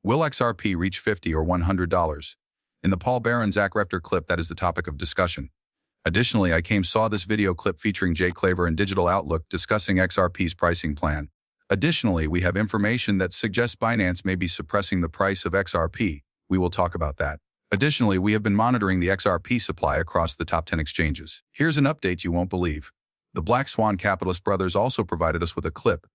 Will XRP reach $50 or $100? In the Paul Barron Zach Reptor clip, that is the topic of discussion. Additionally, I saw this video clip featuring Jay Claver and Digital Outlook discussing XRP's pricing plan. Additionally, we have information that suggests Binance may be suppressing the price of XRP. We will talk about that. Additionally, we have been monitoring the XRP supply across the top 10 exchanges. Here's an update you won't believe. The Black Swan Capitalist brothers also provided us with a clip.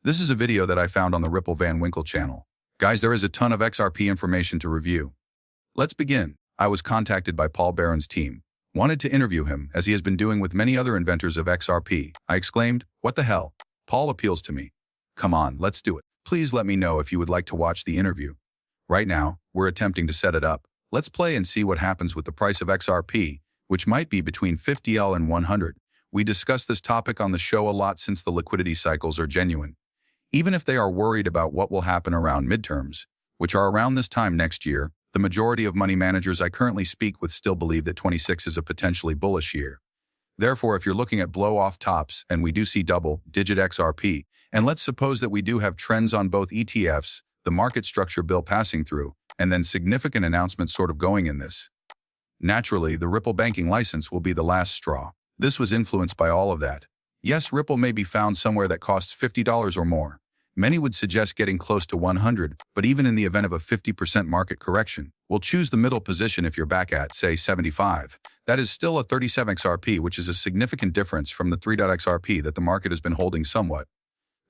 This is a video that I found on the Ripple Van Winkle channel. Guys, there is a ton of XRP information to review. Let's begin. I was contacted by Paul Barron's team. Wanted to interview him, as he has been doing with many other inventors of XRP. I exclaimed, "What the hell?" Paul appeals to me. "Come on, let's do it. Please let me know if you would like to watch the interview." Right now, we're attempting to set it up. Let's play and see what happens with the price of XRP, which might be between $50 and $100. We discussed this topic on the show a lot since the liquidity cycles are genuine. Even if they are worried about what will happen around midterms, which are around this time next year, the majority of money managers I currently speak with still believe that 26 is a potentially bullish year. Therefore, if you're looking at blow-off tops and we do see double-digit XRP, and let's suppose that we do have trends on both ETFs, the market structure bill passing through, and then significant announcements sort of going in this. Naturally, the Ripple banking license will be the last straw. This was influenced by all of that. Yes, Ripple may be found somewhere that costs $50 or more. Many would suggest getting close to 100, but even in the event of a 50% market correction, we'll choose the middle position if you're back at, say, 75. That is still a 37 XRP, which is a significant difference from the 3 XRP that the market has been holding somewhat.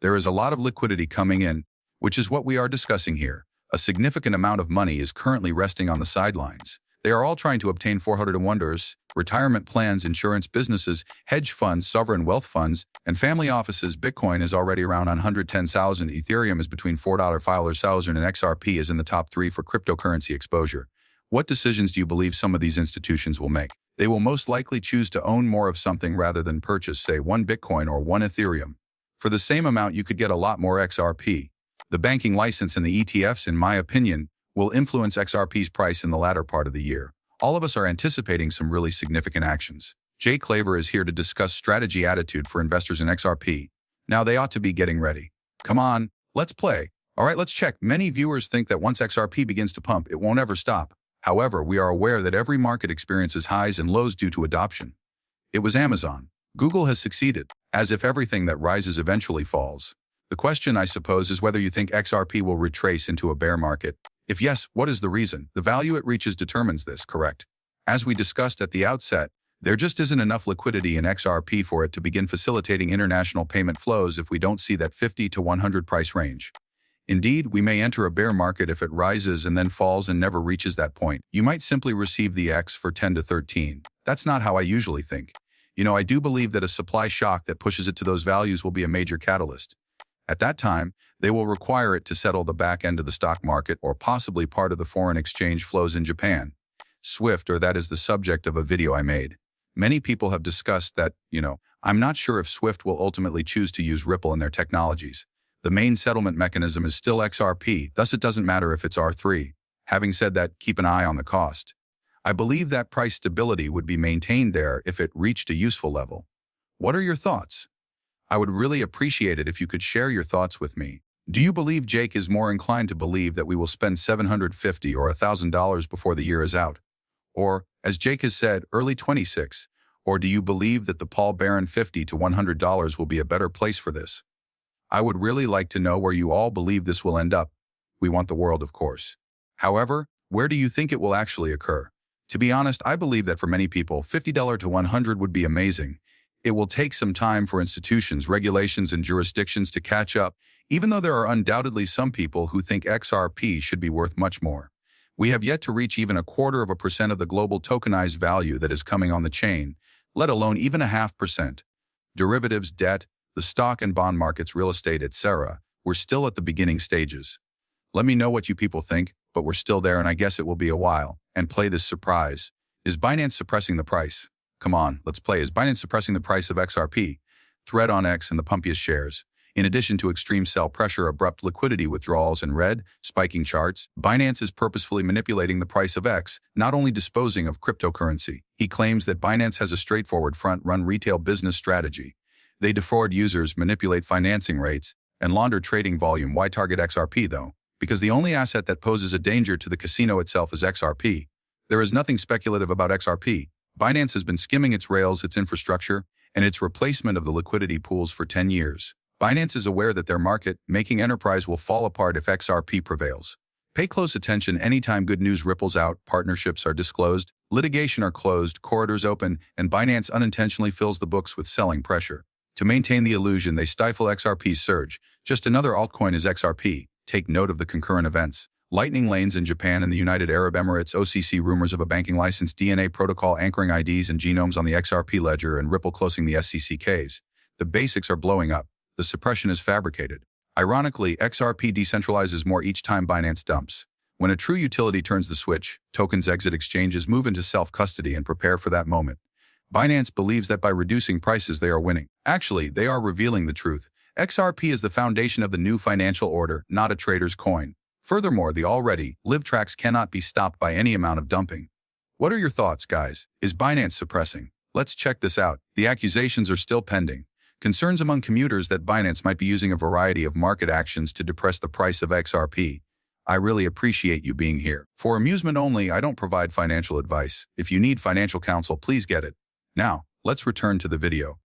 There is a lot of liquidity coming in, which is what we are discussing here. A significant amount of money is currently resting on the sidelines. They are all trying to obtain 400 wonders, retirement plans, insurance businesses, hedge funds, sovereign wealth funds, and family offices. Bitcoin is already around 110,000. Ethereum is between $4,500 and XRP is in the top 3 for cryptocurrency exposure. What decisions do you believe some of these institutions will make? They will most likely choose to own more of something rather than purchase, say, 1 Bitcoin or 1 Ethereum. For the same amount, you could get a lot more XRP. The banking license and the ETFs, in my opinion, will influence XRP's price in the latter part of the year. All of us are anticipating some really significant actions. Jay Claver is here to discuss strategy attitude for investors in XRP. Now they ought to be getting ready. Come on, let's play. All right, let's check. Many viewers think that once XRP begins to pump, it won't ever stop. However, we are aware that every market experiences highs and lows due to adoption. It was Amazon. Google has succeeded, as if everything that rises eventually falls. The question, I suppose, is whether you think XRP will retrace into a bear market. If yes, what is the reason? The value it reaches determines this, correct? As we discussed at the outset, there just isn't enough liquidity in XRP for it to begin facilitating international payment flows if we don't see that 50 to 100 price range. Indeed, we may enter a bear market if it rises and then falls and never reaches that point. You might simply receive the X for 10 to 13. That's not how I usually think. I do believe that a supply shock that pushes it to those values will be a major catalyst. At that time, they will require it to settle the back end of the stock market or possibly part of the foreign exchange flows in Japan. SWIFT, or that is the subject of a video I made. Many people have discussed that, I'm not sure if SWIFT will ultimately choose to use Ripple in their technologies. The main settlement mechanism is still XRP, thus it doesn't matter if it's R3. Having said that, keep an eye on the cost. I believe that price stability would be maintained there if it reached a useful level. What are your thoughts? I would really appreciate it if you could share your thoughts with me. Do you believe Jake is more inclined to believe that we will spend $750 or $1,000 before the year is out? Or, as Jake has said, early 26? Or do you believe that the Paul Barron $50 to $100 will be a better place for this? I would really like to know where you all believe this will end up. We want the world, of course. However, where do you think it will actually occur? To be honest, I believe that for many people, $50 to $100 would be amazing. It will take some time for institutions, regulations, and jurisdictions to catch up, even though there are undoubtedly some people who think XRP should be worth much more. We have yet to reach even 0.25% of the global tokenized value that is coming on the chain, let alone even 0.5%. Derivatives, debt, the stock and bond markets, real estate, etc. We're still at the beginning stages. Let me know what you people think, but we're still there and I guess it will be a while. And play this surprise. Is Binance suppressing the price? Come on, let's play. Is Binance suppressing the price of XRP? Thread on X and the pumpiest shares. In addition to extreme sell pressure, abrupt liquidity withdrawals, and red, spiking charts, Binance is purposefully manipulating the price of X, not only disposing of cryptocurrency. He claims that Binance has a straightforward front-run retail business strategy. They defraud users, manipulate financing rates, and launder trading volume. Why target XRP, though? because the only asset that poses a danger to the casino itself is XRP. There is nothing speculative about XRP. Binance has been skimming its rails, its infrastructure, and its replacement of the liquidity pools for 10 years. Binance is aware that their market-making enterprise will fall apart if XRP prevails. Pay close attention anytime good news ripples out, partnerships are disclosed, litigation are closed, corridors open, and Binance unintentionally fills the books with selling pressure. To maintain the illusion, they stifle XRP's surge. Just another altcoin is XRP. Take note of the concurrent events. Lightning lanes in Japan and the United Arab Emirates, OCC rumors of a banking license, DNA protocol anchoring IDs and genomes on the XRP ledger, and Ripple closing the SCCKs. The basics are blowing up. The suppression is fabricated. Ironically, XRP decentralizes more each time Binance dumps. When a true utility turns the switch, tokens exit exchanges, move into self-custody, and prepare for that moment. Binance believes that by reducing prices they are winning. Actually, they are revealing the truth. XRP is the foundation of the new financial order, not a trader's coin. Furthermore, the already live tracks cannot be stopped by any amount of dumping. What are your thoughts, guys? Is Binance suppressing? Let's check this out. The accusations are still pending. Concerns among commuters that Binance might be using a variety of market actions to depress the price of XRP. I really appreciate you being here. For amusement only, I don't provide financial advice. If you need financial counsel, please get it. Now, let's return to the video.